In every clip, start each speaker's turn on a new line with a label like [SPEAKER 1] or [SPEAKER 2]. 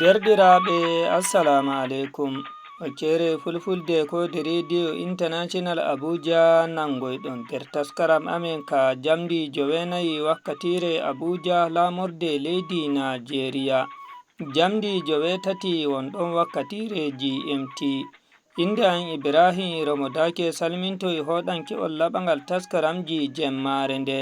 [SPEAKER 1] Derɗiraaɓe assalamu alaikum. Wakkere fulfulde ko de rediyo international Abuja nangoyɗon nder taskaram amen ka jamdi jowenayi wakkatire Abuja lamorde leydi Najeriya. Jamdi jowetati wonɗon wakkatire GMT. Inde an Ibrahim Romodake salmintoy hoɗanke on laɓangal taskaramji jemmare nde.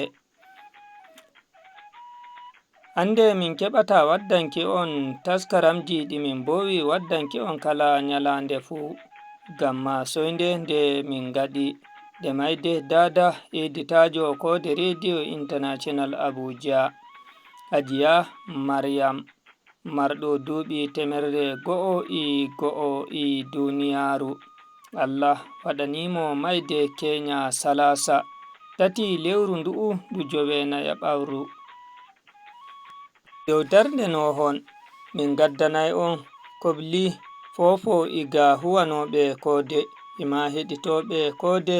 [SPEAKER 1] Ande min keɓata waddanke on taskaramji ɗimin bowi waddanke on kala nyalande fu gamma soinde nde min gaɗi de maide dada editajo ko de radio international Abuja Hajiya Maryam marɗo duɓi temerre go'o i duniyaru. Allah waɗanimo maide Kenya salasa tati lewru ndu'u ndu jowena ɓawru. Dow darnde nohon min gaddanay on kobli fofo iga huwanoɓe kode ima heɗitoɓe kode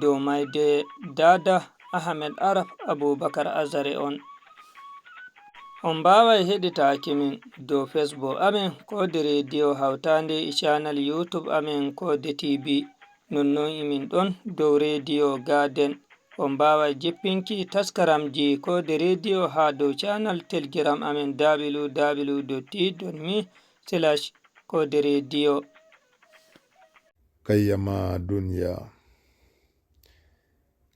[SPEAKER 1] dow maide dada Ahmed Arab Abubakar Azare on mbawai heɗitaki min dow Facebook amen kode radio hautande channel YouTube amen kode TV nonnon imin ɗon dow radio Garden. On mbawai jippinki taskaramji kode radio ha dow channel Telegram amen www.t.me/kode radio.
[SPEAKER 2] Kayyama dunya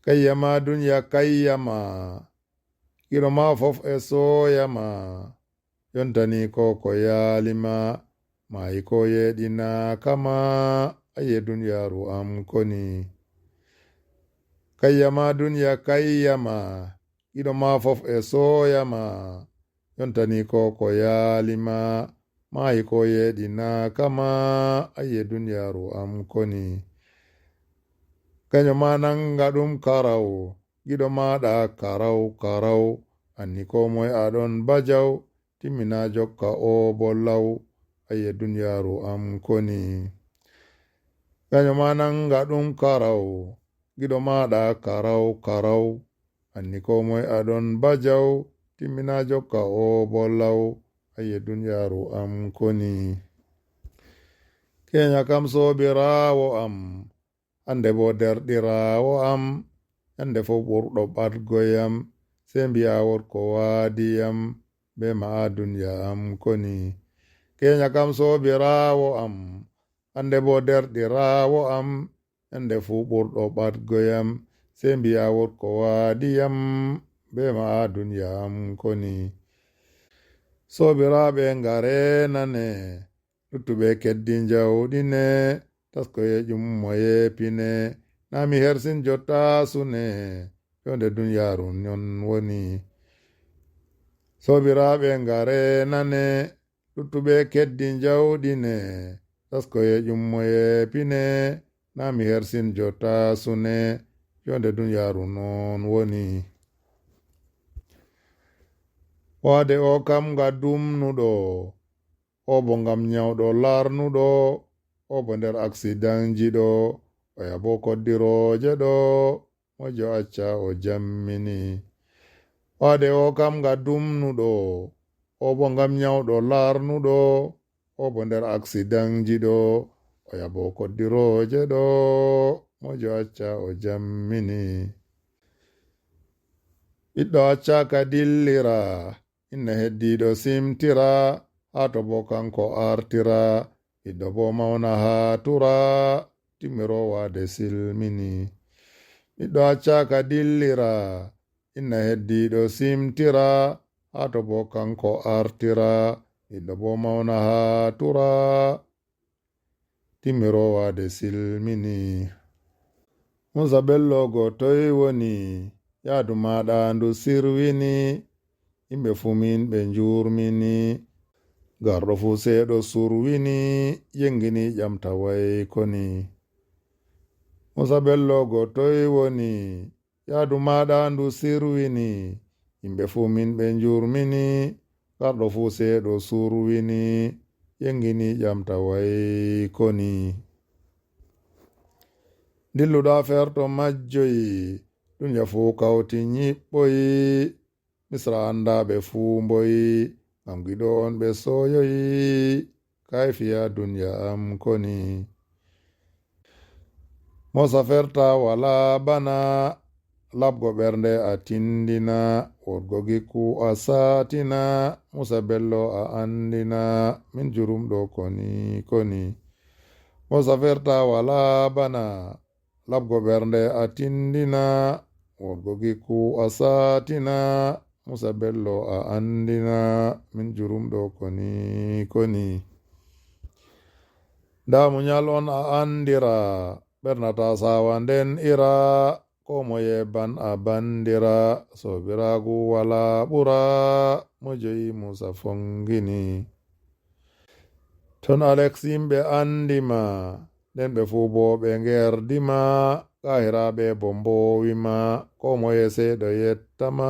[SPEAKER 2] kayyama dunya kayyama kiroma fof e soyama yontani ko yalima mai ko yeɗina kama aye dunyaru am koni. Kayyama dunya kayyama kiroma fof e soyama yontani ko yalima mai ko yeɗina kama aye dunyaru am koni. Kanyo mananga ɗum karaw giɗo maɗa karaw anni ko moy aɗon bajaw timmina jokka o bollaw aye dunyaru am koni. Kanyo mananga ɗum karaw giɗo maɗa karaw anni ko moy aɗon bajaw timmina jokka o bollaw aye dunyaru am koni. Kenya kam sobirawo am ande bo derɗirawo am ande fo ɓurɗo ɓadgoyam se mbiya worko wadiyam be ma'a dunya am koni. Kenya kam sobirawo am ande bo derɗirawo am ande fu ɓurɗo ɓadgoyam se mbiya worko wadiyam be ma'a dunya am koni. Sobiraɓe ngare nane luttuɓe keddi jawɗine taskoye ƴummoye pine nami hersin jotta sune yonde dunyaru non woni. Sobiraɓe ngare nane luttuɓe keddi jawɗine taskoye ƴummoye pine nami hersin jotta sune yonde dunyaru non woni. Wade o kam ga dumnuɗo o bo ngam nyawɗo larnuɗo o bo nder accident jiɗo o yabo koddiroje ɗo mojo acca o jammini. Wade o kam ga dumnuɗo o bo ngam nyawɗo larnuɗo o bo nder accident jiɗo o yabo koddiroje ɗo mojo acca o jammini. Ɓiɗɗo acca ka dillira inna heddiɗo simtira ha to bo kanko artira ɓiɗɗo bo mauna ha tura timiro wade silmini. Ɓiɗɗo acca ka dillira inna heddiɗo simtira ha to bo kanko artira ɓiɗɗo bo mauna ha tura timiro wade silmini. Musa Bello go toy woni yaadu maɗa ndu sirwini yimɓe fumin ɓe njurmini garɗo fu seeɗo surwini yengini ƴamtawai koni. Musa Bello go toy woni yaadu maɗa ndu sirwini yimɓe fumin ɓe njurmini garɗo fu seeɗo surwini yengini ƴamtawai koni. Dilluɗa ferto majjoyi dunya fu kawti nyiɓɓoyi misra andaɓe fu mboyi ngam giɗo on ɓe soyoyi kayfiya duniya am koni. Mo saferta wala bana labgo ɓernde a tindina, wurgo gikku a satina, musa bello a andina, min jurumɗo koni. Mo saferta wala bana labgo ɓernde a tindina, wurgo gikku a satina, musa bello a andina, min jurumɗo koni. Da munyal on a andira, ɓernata sawa nden ira, ko moye ban a bandira, sobiragu wala ɓura, mo jeyi musa fongini. Ton Alex yimɓe andima, nden ɓe fu bo ɓe ngerdima, kahiraɓe bombo wima, ko moye seeɗo yettama,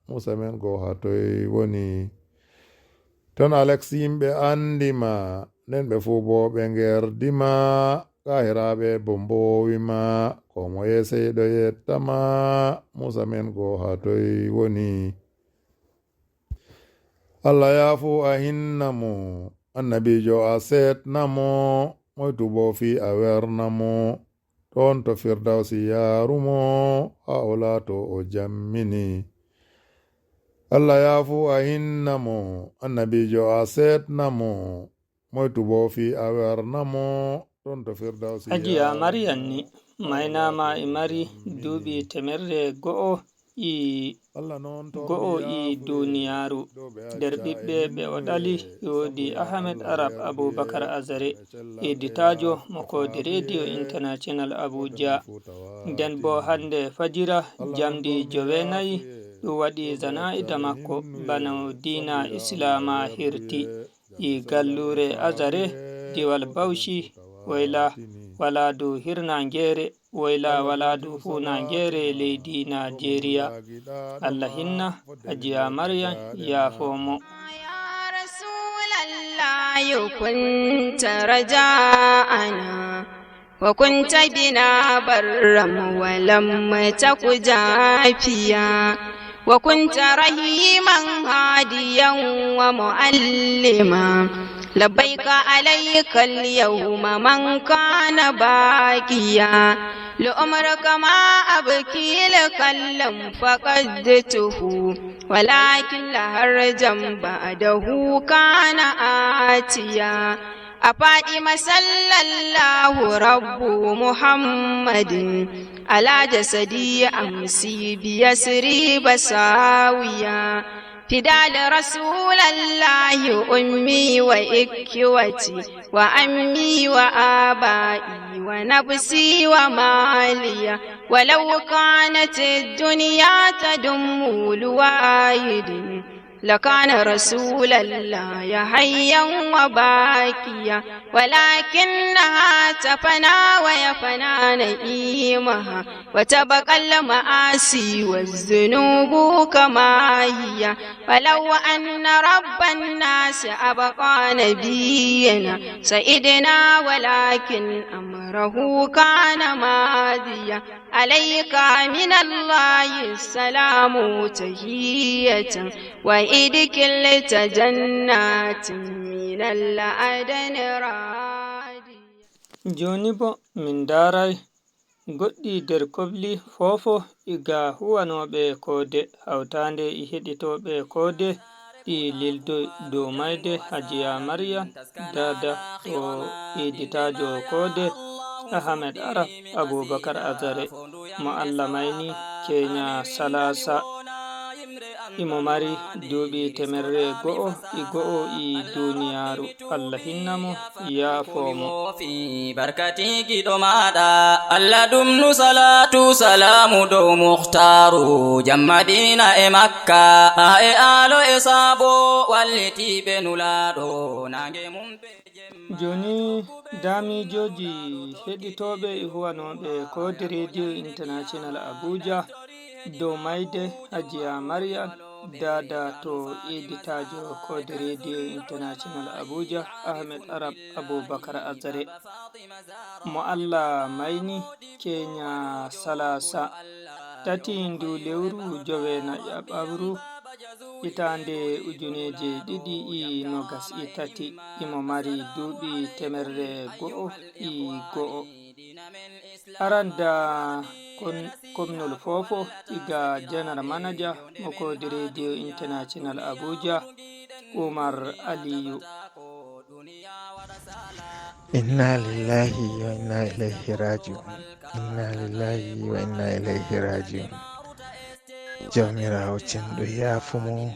[SPEAKER 2] musa men go hatoy woni. Ton Alex yimɓe andima, nden ɓe fu bo ɓe ngerdima, kahiraɓe bombo wima, ko moye seeɗo yettama, musa men go hatoy woni. Allah yafu a hinnamo, annabijo a setnamo, moytu bo fi a wernamo, ton to firdausi yarumo, ha o lato o jammini. Allah yafu a hinnamo, annabijo a setnamo, moytu bo fi a wernamo, ton to firdausi
[SPEAKER 1] Hajiya Maryam ni mainama imari duuɓi temerre go'o i duniyaru. Nder ɓiɓɓe ɓe o ɗali wodi Ahmed Arab Abubakar Azare, editajo mo kode Radio International Abuja. Nden bo hande fajira jamdi 9 ɗum waɗi zana'ida makko bana dina Islama hirti i gallure Azare diwal Bauchi, wayla waladu hirnangere, wayla waladu funangere leydi Nigeria. Allah hinna Hajiya Maryam yafomo.
[SPEAKER 3] كنت رجاءنا وكنت بنا برا ولم تك جافيا وكنت رحيما هاديا ومعلما لبيك عليك اليوم من كان باقيا لأمرك ما أبكي لك لم فقدته ولكن لهرجا بعده كان آتيا أفاطمة صلى الله رب محمد على جسدي أمسي بيسري بساويا فدال رسول الله أمي وإكوتي وأمي وآبائي ونفسي ومالي ولو كانت الدنيا تدم لواحد لكان رسول الله حيا وباكيا ولكنها تفنى ويفنى نئيمها وتبقى المآسي والذنوب كما هي ولو أن رب الناس أبقى نبينا سيدنا ولكن أمره كان ماضيا عليك من الله السلام تحية وإدخلت جنات من العدن رادي.
[SPEAKER 1] Joni bo min daray goɗɗi nder kobli fofo iga huwanoɓe kode hawtande i heɗitoɓe kode ɗi lildoy dow mayde Hajiya Maryam dada o editajo kode Ahmed Arab Abubakar Azare mo Allah mayni kenya salasa imo mari duuɓi temerre go'o i duniyaru. Allah hinnamo yafomo.
[SPEAKER 4] barkati giɗo maɗa Allah ɗumnu salatu salamu dow muhtaru jammadina e Makka e alo e sabo wallitiɓe nulaɗo nange mum
[SPEAKER 1] joni damijoji heɗitoɓe e huwanoɓe kode Radio International Abuja dow mayde Hajiya Maryam dada to editajo kode Radio International Abuja Ahmed Arab Abubakar Azare mo Allah mayni kenya salasa tati ndu lewru 9 ƴaɓɓabru hitande ujuneje ɗiɗi nogas tati imo mari duuɓi temerre go'o go'o. Aranda komnol fofo iga general manager mokodi radio international Abuja Umar Aliyu.
[SPEAKER 5] Inna lillahi wa inna ilaihi raji'un. Inna lillahi wa inna ilaihi raji'un. Jawmirawo cenɗo yafumo,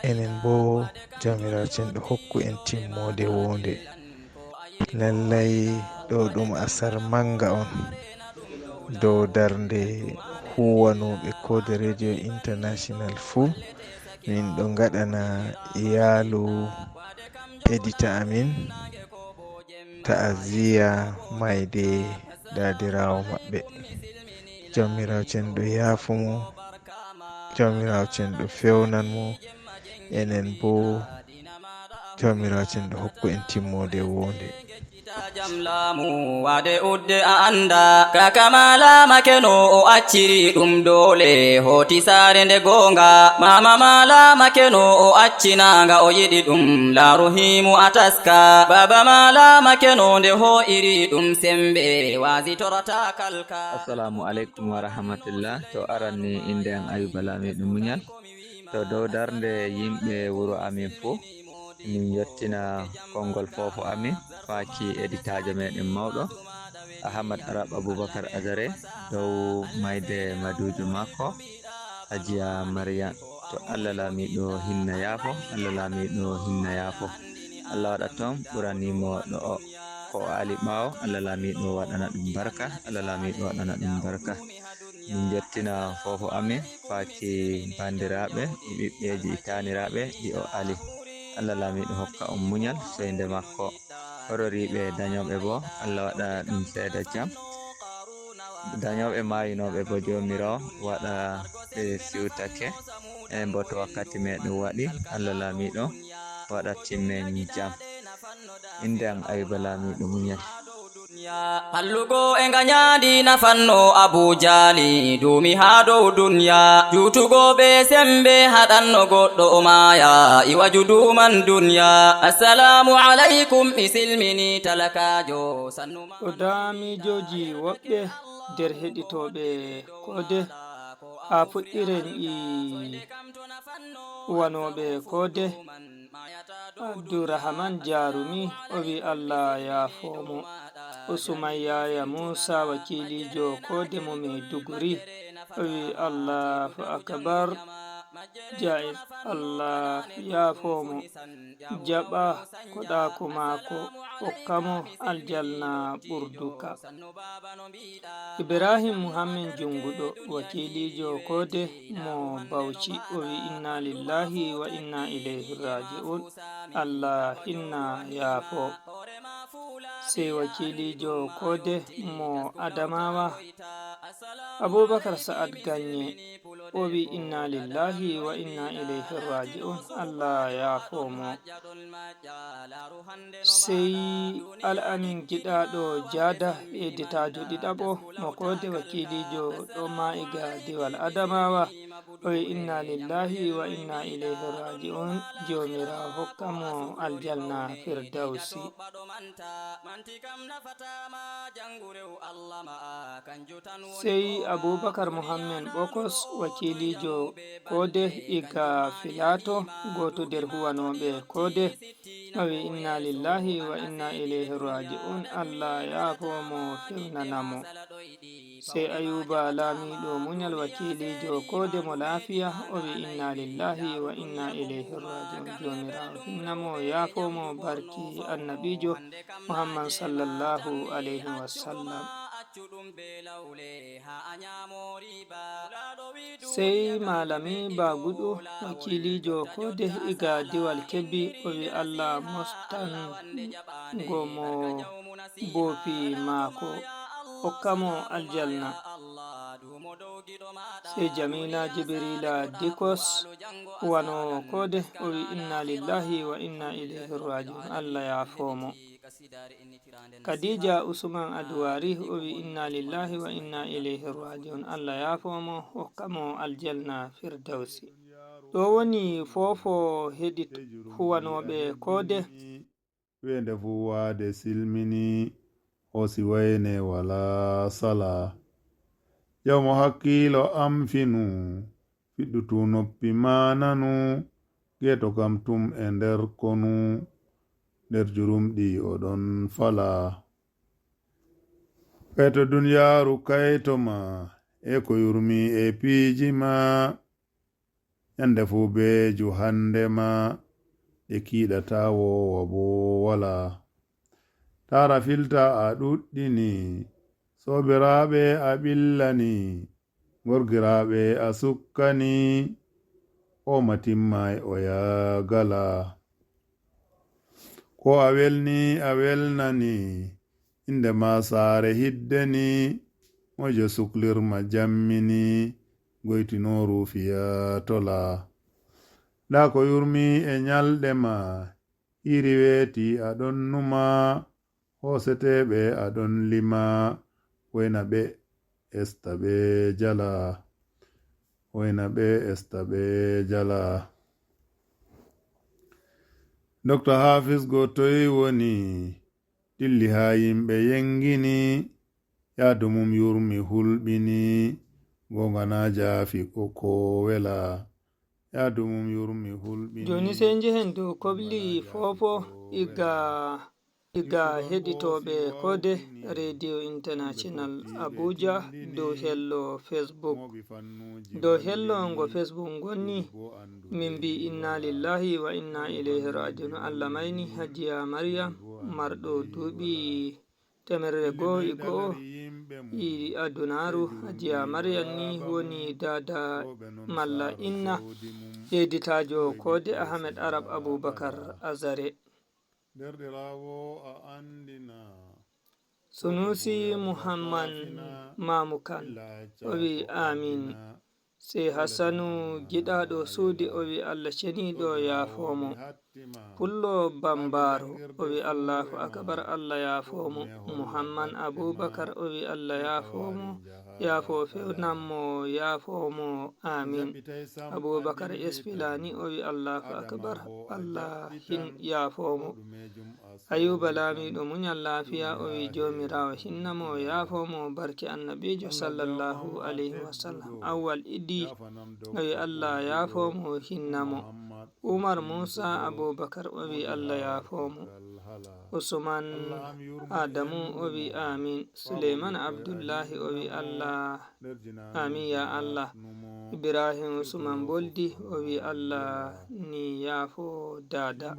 [SPEAKER 5] enen bo jawmirawo cenɗo hokku en timmode wonde. Lallai ɗo ɗum asar manga on dow darnde huwanoɓe kode radio international fuu. Min ɗo gaɗana iyalu edita amin ta'aziyya mayde dadirawo maɓɓe. Jawmirawo cenɗo yafumo, jawmirawo cenɗo fewnan mo, enen bo jawmirawo cenɗo hokku en timmode wonde.
[SPEAKER 4] jam laamu wade udde a anda kaka malama keno o acciri ɗum dole hoti sare nde gonga mama malama keno o accinanga o yiɗi ɗum laaru himu a taska baba malama keno nde ho iri ɗum sembe wazi torata kalka.
[SPEAKER 6] Assalamu alaikum wa rahmatullah. To aranni inde an Ayuba Lamiɗo Muñal. To dow darnde yimɓe wuro amin fo min yettina konngol fofo amin faki editajo meɗen mawɗo Ahmad Arab Aboubacar Azare dow mayde madujo makko Hajiya Mariam. To Allah Lamiɗo hinna yaafo, Allah Lamiɗo hinna yaafo, Allah waɗa toon ɓuranimo ɗo ko o ali ɓawo, Allah Lamiɗo waɗana ɗum barka, Allah Lamiɗo waɗana ɗum barka. Min jettina fofo amin faki bandiraɓe ɓiɓɓeji taniraɓe ɗi o ali. Allah Lamiɗo hokka on muñal soyde makko. Hororiɓe dañoɓe bo Allah waɗa ɗum seeda jam. Dañoɓe mayinoɓe bo jomirawo waɗa ɓe siwtake en bo to wakkati meɗen waɗi Allah Lamiɗo waɗa timmen jam. Inde an Ayuba Lamiɗo Muñal.
[SPEAKER 4] hallugo e nganyadi nafanno Abu Jali dumi ha dow dunya jutugo be sembe haɗanno goɗɗo o maya iwaju duman dunya. Assalamu alaikum isilmini talakajo sannuma
[SPEAKER 1] o damijoji woɓɓe nder heɗitoɓe kode ha fuɗɗiren wanoɓe kode Abdurrahman Jarumi o wi Allah yafomo. Usumayyaya Musa wakilijo kode mo Maiduguri o wi Allahu akbar. Jaiz Allah yafomo, jaɓa koɗako mako hokkamo aljanna ɓurduka. Ibrahim Muhammed Junguɗo wakilijo kode mo Bauchi o wi inna lillahi wa inna ilaihi raji'un. Allah hinna yafo. Sai wakilijo kode mo Adamawa Abubakar Sa'ad Ganye o wi inna lillahi wa inna ilaihi raji'un. Allah yafomo. Sai Al'amin giɗaɗo Jada editajo ɗiɗaɓo mo kode wakilijo ɗo ma'iga diwal Adamawa o wi inna lillahi wa inna ilaihi raji'un. Jomirawo hokkamo aljanna firdausi. Sai Abubakar Muhammad Bokos wakilijo kode iga Filato goto nder huwanoɓe kode o wi inna lillahi wa inna ilaihi raji'un. Allah yafomo fewnanamo. Sai Ayuba Lamiɗo Muñal wakilijo kode mo Lafiya o wi inna lillahi wa inna ilaihi raji'un. Jomirawo hinnamo yafomo barki annabijo Muhammad sallallahu alaihi wasallam. Sai Malami Bagudu wakilijo kode iga diwal Kebbi o wi Allah mostan gomo bofi mako hokkamo aljanna. Sai Jamila Jibrila Dikos wano kode o wi inna lillahi wa inna ilaihi raji'un. Allah yafomo. Khadija Usman Aduwari o wi inna lillahi wa inna ilaihi raji'un. Allah yafomo hokkamo aljanna firdausi. ɗo woni fofo heɗi huwanoɓe kode
[SPEAKER 2] wende fu wade silmini hosi wayne wala sala jawmo hakkilo amfinu fiɗɗutu noppi mananu geto kam tum e nder konu nder jurumɗi oɗon fala kayto dunyaru kayto ma e ko yurmi e piiji ma yande fu be juhande ma ɗe kiɗata wowa bo wala tara filta a ɗuɗɗini sobiraɓe a ɓillani gorgiraɓe a sukkani o matimmai o yagala ko a welni a welnani inde ma sare hiddeni mojo suklirma jammini goytinoru fiya tola da ko yurmi e nyalɗe ma iri weti aɗon numa hoseteɓe aɗon lima wayna ɓe esta ɓe jala wayna ɓe esta ɓe jala Dr. Hafiz go toyi woni dilli ha yimɓe yengini yadumum yurmi hulɓini gongana jafi ko wela yadumum yurmi hulɓini
[SPEAKER 1] joni sei njehen dow kobli fofo iga heɗitoɓe kode radio international abuja dow hello facebook dow hello ngo facebook gonni min mbi inna lillahi wa inna ilayhi rajiun allah mayni hajiya maryam marɗo duuɓi 101 i adunaru hajiya maryam ni woni dada malla inna editajo kode ahmed arab abubakar azare sunusi muhammad mamukan o wi amin sai hassanu giɗaɗo suudi o wi allah ceniɗo yafomo pullo bambaro o wi allahu akbar allah yafomo muhammad abubakar o wi allah yafomo yafo fewnanmo yafomo amin abubakar espilani o wi allahu akbar allah hin yafomo ayuba lamiɗo muñal lafiya o wi jomirawo hinnamo yafomo barke annabijo sallallahu alayhi wasallam awwal idi o wi allah yafomo hinnamo umar musa abubakar o wi allah yafomo usman adamu o wi amin suleiman abdullahi o wi allah amin ya allah ibrahim usman boldi o wi allah ni yafo dada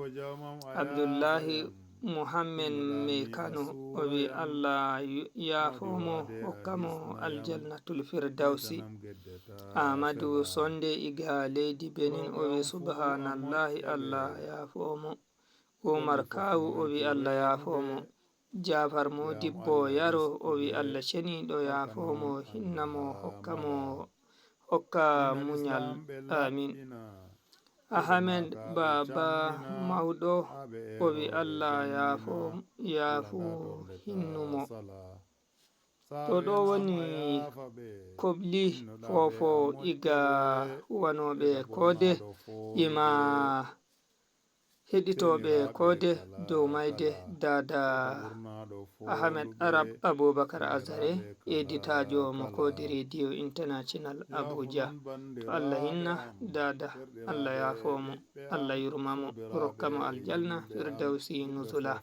[SPEAKER 1] abdullahi muhammed mekano o wi allah yafomo hokkamo aljannatul firdausi amadou sonde iga leydi benin o wi subhanallahi allah yafomo umar kawu o wi allah yafomo jafar modibbo yaro o wi allah ceniɗo yafomo hinnamo hokka muñal amin ahmed baba mawɗo o wi allah yafu hinnumo to ɗo woni kobli fofo iga huwanoɓe kode ima heɗitoɓe kode dow mayde dada ahmed arab abubakar azare editajo mo kode radio international abuja to allah hinna dada allah yafomo allah yurmamo rokkamo aljanna firdausi nusula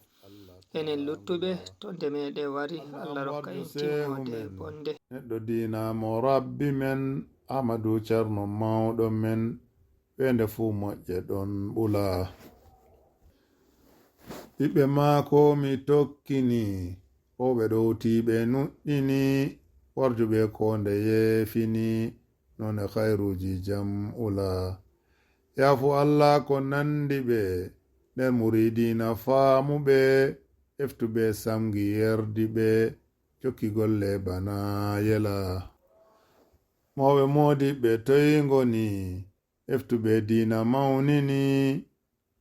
[SPEAKER 1] enen luttuɓe to nde meɗe wari allah rokka en timmode bonde
[SPEAKER 2] neɗɗo dinamo rabbi men amadou ceerno mawɗo men wende fuu moƴƴe ɗon ɓula ɓiɓɓe maako mi tokkini ɓe ɗowtiɓe nuɗɗini warjuɓe ko nde yeefini none hayruji jam ula yafu allah ko nandi ɓe nder muridina faamuɓe eftuɓe samgi yerdi ɓe jokki golle bana yela mawɓe modiɓe toyi ngoni eftuɓe dina mawnini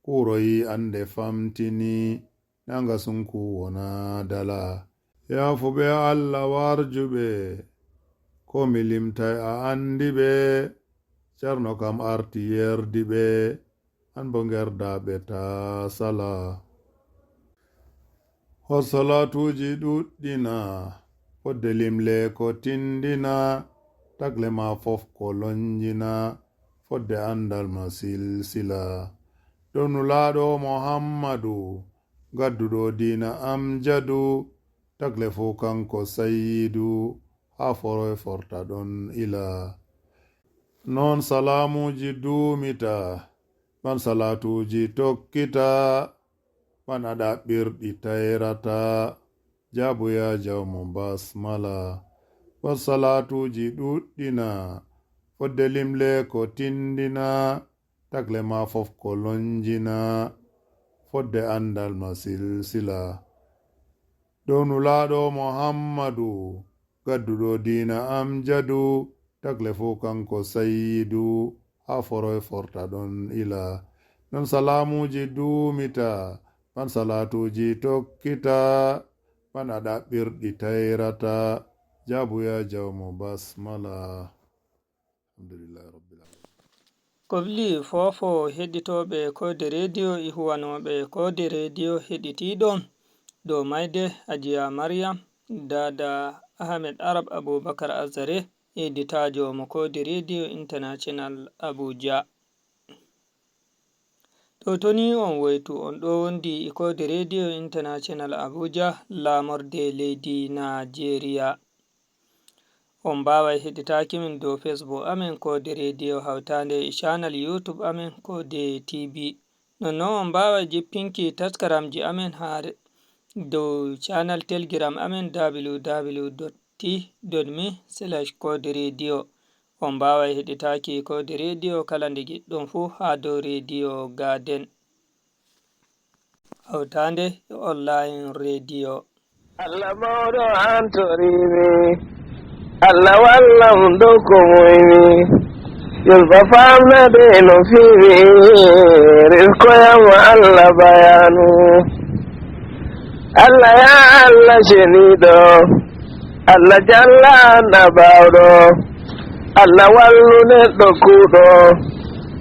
[SPEAKER 2] kuroyi ande famtini nanga sunku wona dala yafuɓe allah warjuɓe ko mi limtai a andi ɓe ceerno kam arti yerdiɓe an bo gerdaɓe ta sala hor salatuji ɗuɗɗina fodde limle ko tindina tagle ma fof ko lonjina fodde andal ma silsila ɗon nulaɗo muhammadu gadduɗo dina amjadu tagle fu kanko sayyidu ha foroe forta ɗon ila non salamuji dumita man salatuji tokkita man aɗa ɓirɗi tayrata jabu ya jawmo basmala was salatuji ɗuɗɗina fodde limle ko tindina tagle ma fof ko lonjina fodde andal ma silsila dow nulaɗo muhammadu gadduɗo dina amjadu tagle fu kanko sayyidu ha foroe forta ɗon ila non salamuji dumita man salatuji tokkita man aɗa ɓirɗi tayrata jabu ya jawmo basmala alhamdulillahi rabbil alamin
[SPEAKER 1] kobli fofo heɗitoɓe kode rediyo ihuwanoɓe kode rediyo heɗitiɗon dow mayde ajiya maryam dada ahmed arab abubakar azare editajo mo kode rediyo international abuja to toni on woytu on ɗo wondi e kode rediyo international abuja lamorde leydi nigeria on mbawai heɗitaki min dow facebook amen kode rediyo hawtande e channel youtube amen kode tv nonnon on mbawai jippinki taskaramji amen ha dow channel telegram amen www.t.me/kode radio on mbawai heɗitaki kode radio kala nde giɗɗon fu ha dow radio garden hawtande e online radio
[SPEAKER 7] Allah mawɗo antorimi Allah wallam dow ko moymi yolba famnade no fiwi riskoyam Allah bayanu Allah ya Allah ceniɗo Allah jalla nabawɗo Allah wallu neɗɗo kuuɗo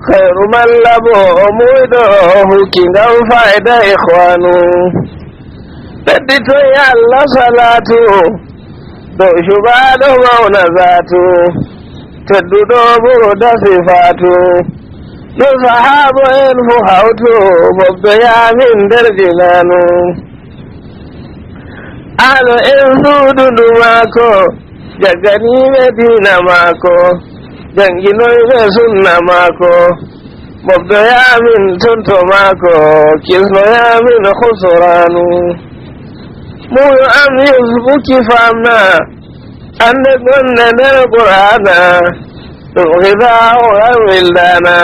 [SPEAKER 7] khairu mallabo muyɗo hukki ngam fayda ihwanu ɓedditoy Allah salatu dow cuɓaɗo mawna zatu tedduɗo ɓurda sifatu no sahabo en fu hawtu mobɓe yamin nder jinanu ano en suududu maako jaganiɓe dina maako janginoyɓe sunna maako mobɓe yamin tonto maako kisno yamin husuranu muyo am yusbuki famna ande gonne nder qur'ana ɗum hidao an wildana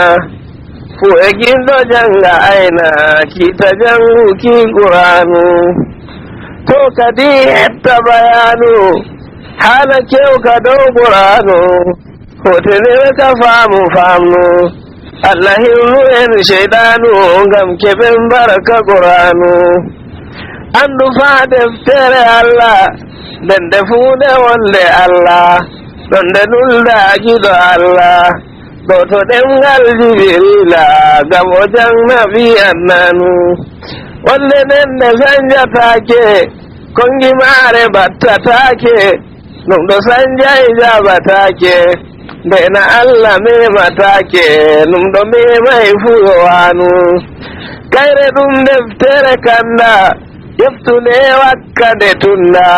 [SPEAKER 7] fu e ginɗo janga ayna kita janguki qur'anu to kadi hetta bayanu hala kewka dow qur'anu hotenere ka faamu famnu Allah hirnu en sheydanu ngam keɓen baraka qur'anu andu faa deftere Allah nden nde fuunde wonde Allah ɗon nde nuldagiɗo Allah ɗo to ɗemgal Jibrila ngam o jangna ɓi annanu wonde nden nde sanjatake kongi maare battatake ɗum ɗo sanjay jabatake ndena Allah mematake ɗum ɗo memay fuyo wanu kayre ɗum deftere kanda yeftune wakkade tunda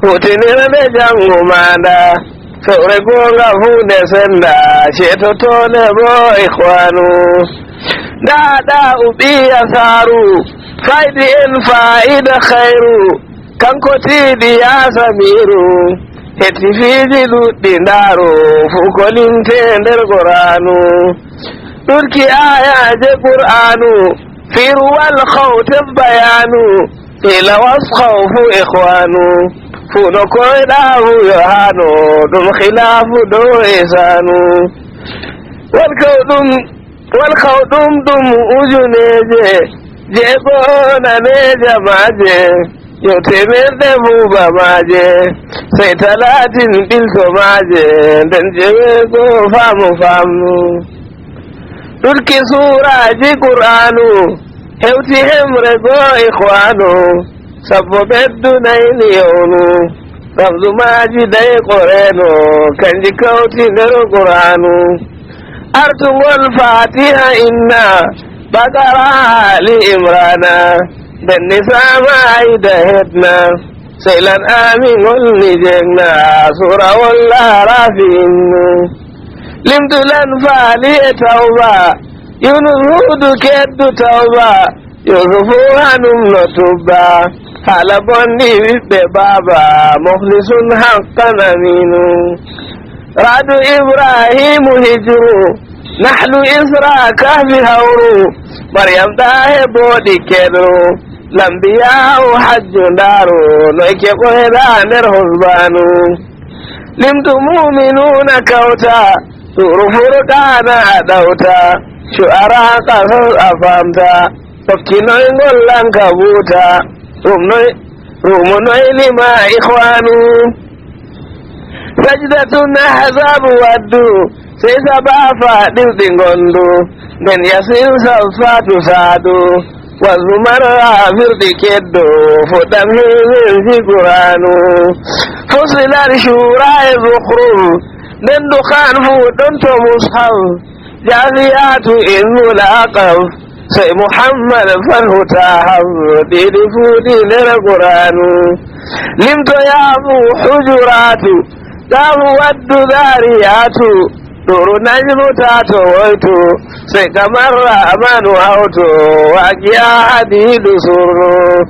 [SPEAKER 7] hutinirde jangu maɗa fewre gonga hunde senda cetotone bo ihwanu ndaɗa uɓiya saru faydi en fa'ida khairu kanko tiɗi ya samiru heti fiji ɗuɗɗi ndaru fu ko limte nder qur'anu ɗurki ayaje qur'anu firuwal khawtef bayanu ila wasxaw fu ihwanu fuɗo koyɗa huyo hano ɗum khilafu ɗo esanu wal kawɗum ɗum ujuneje jeego naneje maje yau temen da mu ba maje sai 30 bilto maje dan jewe go famu turki sura ji qur'anu hewti hemre go ikhwanu sabbo beddu nayni yonu rabdu maji day qoreno kanji kawti nder qur'anu artungol fatiha inna bakara ali imrana dan nisama ida hedna sailan amin wal jengna sura wal arafin limtulan fali tauba yunus hudu keddu tauba yusufu hanum no tuba hala bondi wibbe baba mukhlisun haqqan aminu radu ibrahimu hijru nahlu isra kahfi hawru maryam dahe bodi kedo lambiya hajju daru noike koyda nder husbanu limtu mu'minuna kauta suru furqana adauta shu'ara qasas afamta tokkinoy ngollan kabuta rumnoy lima ikhwanu sajdatun ahzab waddu sai saba faɗi gondo den yasin safatu sadu wazumar firdi keddo fodam hin qur'anu fusilar shura zukhruf den dukhan fu don to mushaf jaziyatu ilmul aqaf sai muhammad farhu tahab didi fudi lir qur'anu limto ya hujuratu damu waddu dariyatu duru najmu tato waito sai kamar amanu auto waqiya hadidu surru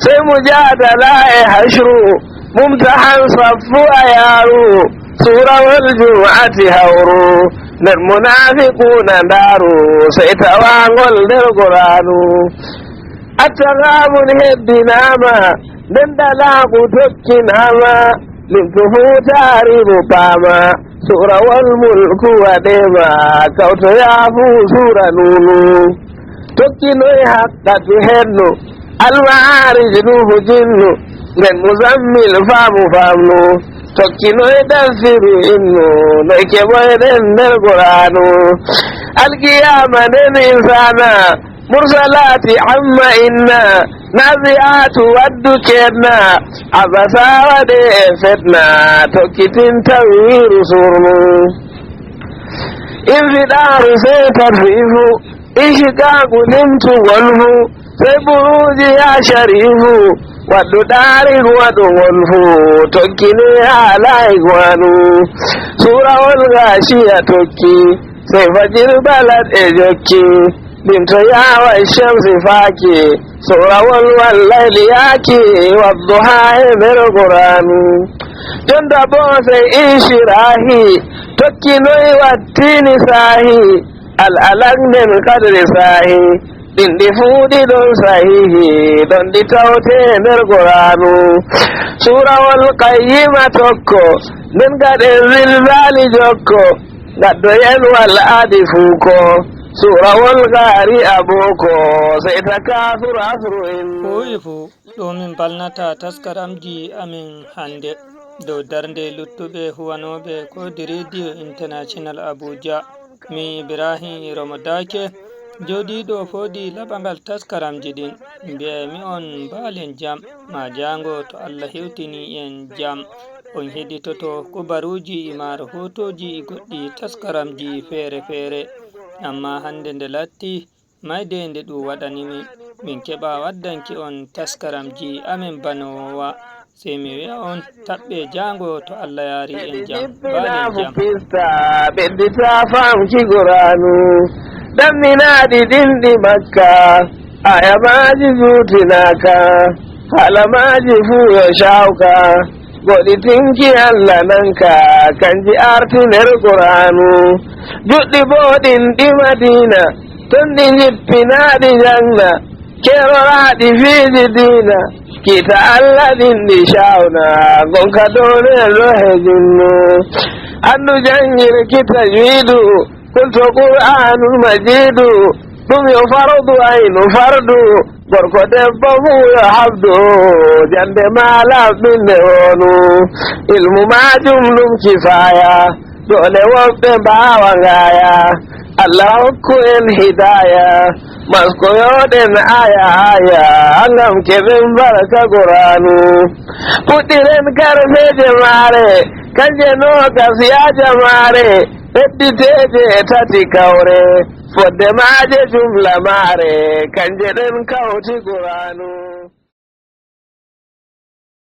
[SPEAKER 7] sai mujadala hashru mumtahan safu ayaru sura wal jumu'ati hawru lil munafiquna daru sai tawangol del qur'anu atagabun hedinama dan dalagu tokkinama lintuhu taribu pama sura wal mulku wadema kauto yafu sura nunu tokkinoy haqqatu henno al ma'arij nuhu jinnu len muzammil famnu tokkinoy dansiru innu noyke boyden nder qur'anu al qiyama nen insana mursalati amma inna naziatu waddu kedna abasa wade fetna tokkitin tawiru surnu infidaru sai tarfifu ishikaku nimtu golfu sai buruji ya sharifu waddu darin wadu golfu tokkini halai gwanu sura wal gashiya tokki sai fajir balad e jokki binto yawa shamsi faki sura wal layli yaki wadduha min qur'ani jonda bo sai ishirahi tokkinoy wattini sahi al alagnen qadri sahi dindi fudi don sahihi don di tawte nder qur'anu sura wal qayyima tokko nden gade zilzali jokko gaddo yen wal adi fuko sura wal gari aboko sai ta kafir asru'in
[SPEAKER 1] fu ɗo min balnata taskaramji amin hande dow darnde luttuɓe huwanoɓe kodi radio international abuja mi ibrahim ramadake joɗiɗo foodi laɓagal taskaramji ɗin mbiyami on mbalen jam ma jango to allah hewtini en jam on heɗitoto kubaruji imar hotoji goɗɗi taskaramji feere feere amma hande nde latti mayde nde ɗum waɗanimi min keɓa waddanki on taskaramji amin banowa sai mi wi'a on taɓɓe jango to allah yari en jam balen jam
[SPEAKER 7] ɓeddita famki qur'anu ɗamminaɗi ɗinɗi makka ayamaji jutinaka halamaji fuu yo shawka goɗi tinki allah nanka kanji arti nder qur'anu juɗɗi bo ɗinɗi madina ton ɗi jippinaɗi jangna keroraɗi fiiji dina kita allah ɗinɗi shawna gonka doner ɗo hejunno andu jangirki tajwidu kunto qur'anul majidu ɗum yo fardu aynu fardu gorko debbo fuu yo habdo jande malam ɓinne wonu ilmu majum ɗum kifaya dole woɓɓe mbawa ngaya Allah hokku en hidaya maskoyoɗen aya aya ngam keɓen baraka Qur'anu puɗɗiren karfeje maare kanje nogas yaja maare hedditeje tati kawre fodde maaje jumla maare kanje ɗen kawti Qur'anu.